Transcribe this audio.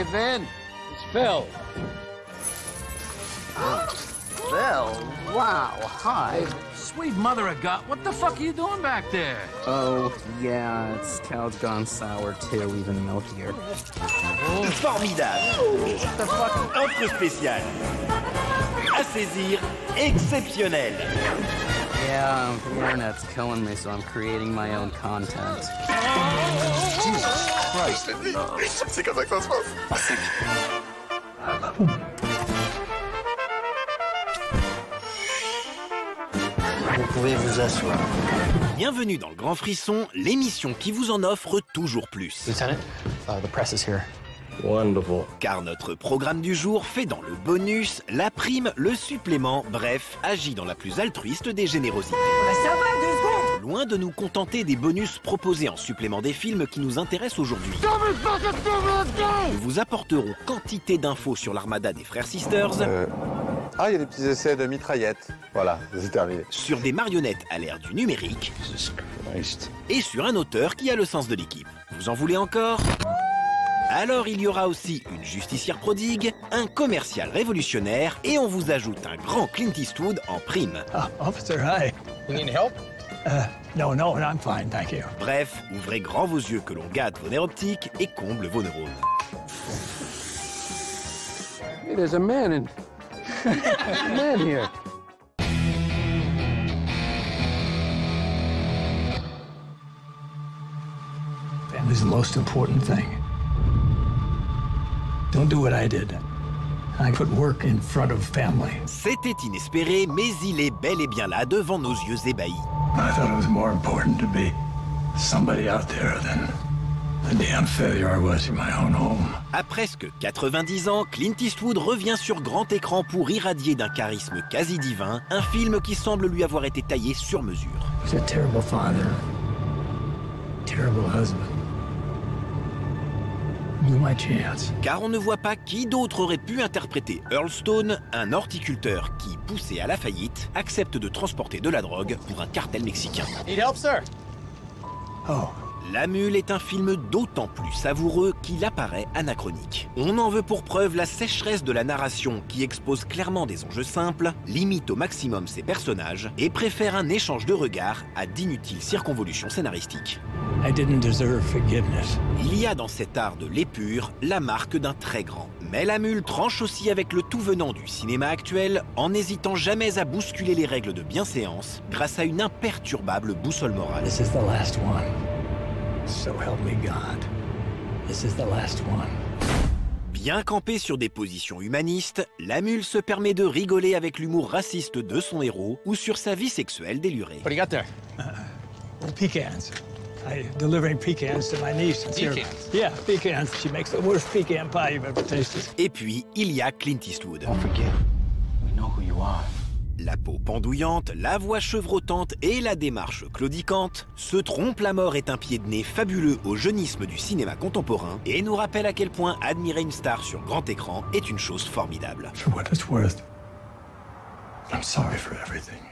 Hey, Vin, it's Phil. Phil? Wow, hi. Sweet mother of God, what the fuck are you doing back there? Oh, yeah, its cow's gone sour too, even milkier. Formidable. Offre spéciale. À saisir, exceptionnel. Yeah, the internet's killing me, so I'm creating my own content. Jesus Christ. C'est comme ça que ça se passe. I love him. Vous pouvez vous asseoir. Bienvenue dans le Grand Frisson, l'émission qui vous en offre toujours plus. Lieutenant, the press is here. Wonderful. Car notre programme du jour fait dans le bonus, la prime, le supplément, bref, agit dans la plus altruiste des générosités. Loin de nous contenter des bonus proposés en supplément des films qui nous intéressent aujourd'hui. Nous vous apporterons quantité d'infos sur l'armada des frères Sisters. Ah, il y a des petits essais de mitraillettes. Voilà, c'est terminé. Sur des marionnettes à l'ère du numérique. Et sur un auteur qui a le sens de l'équipe. Vous en voulez encore ? Alors il y aura aussi une justicière prodigue, un commercial révolutionnaire et on vous ajoute un grand Clint Eastwood en prime. Officer, hi. You need help? No, I'm fine, thank you. Bref, ouvrez grand vos yeux que l'on gâte vos nerfs optiques et comble vos neurones. Hey, there's a man here. Family's the most important thing. Don't do what I did. I put work in front of family. C'était inespéré, mais il est bel et bien là devant nos yeux ébahis. I thought it was more important to be somebody out there than the damn failure I was in my own home. À presque 90 ans, Clint Eastwood revient sur grand écran pour irradier d'un charisme quasi divin un film qui semble lui avoir été taillé sur mesure. I was a terrible father, terrible husband. Blew my chance. Car on ne voit pas qui d'autre aurait pu interpréter Earl Stone, un horticulteur qui, poussé à la faillite, accepte de transporter de la drogue pour un cartel mexicain. Need help, sir? Oh. La Mule est un film d'autant plus savoureux qu'il apparaît anachronique. On en veut pour preuve la sécheresse de la narration qui expose clairement des enjeux simples, limite au maximum ses personnages et préfère un échange de regards à d'inutiles circonvolutions scénaristiques. I didn't deserve forgiveness. Il y a dans cet art de l'épure la marque d'un très grand. Mais La Mule tranche aussi avec le tout venant du cinéma actuel en n'hésitant jamais à bousculer les règles de bienséance grâce à une imperturbable boussole morale. This is the last one. So help me God. This is the last one. Bien campé sur des positions humanistes, La Mule se permet de rigoler avec l'humour raciste de son héros ou sur sa vie sexuelle délurée. What do you got there? Pecans. I'm delivering pecans to my niece. Pecans? Yeah, pecans. She makes the worst pecan pie you've ever tasted. Et puis, il y a Clint Eastwood. Don't forget, we know who you are. La peau pendouillante, la voix chevrotante et la démarche claudicante, Ce Trompe la Mort est un pied de nez fabuleux au jeunisme du cinéma contemporain et nous rappelle à quel point admirer une star sur grand écran est une chose formidable. For what it's worth, I'm sorry for everything.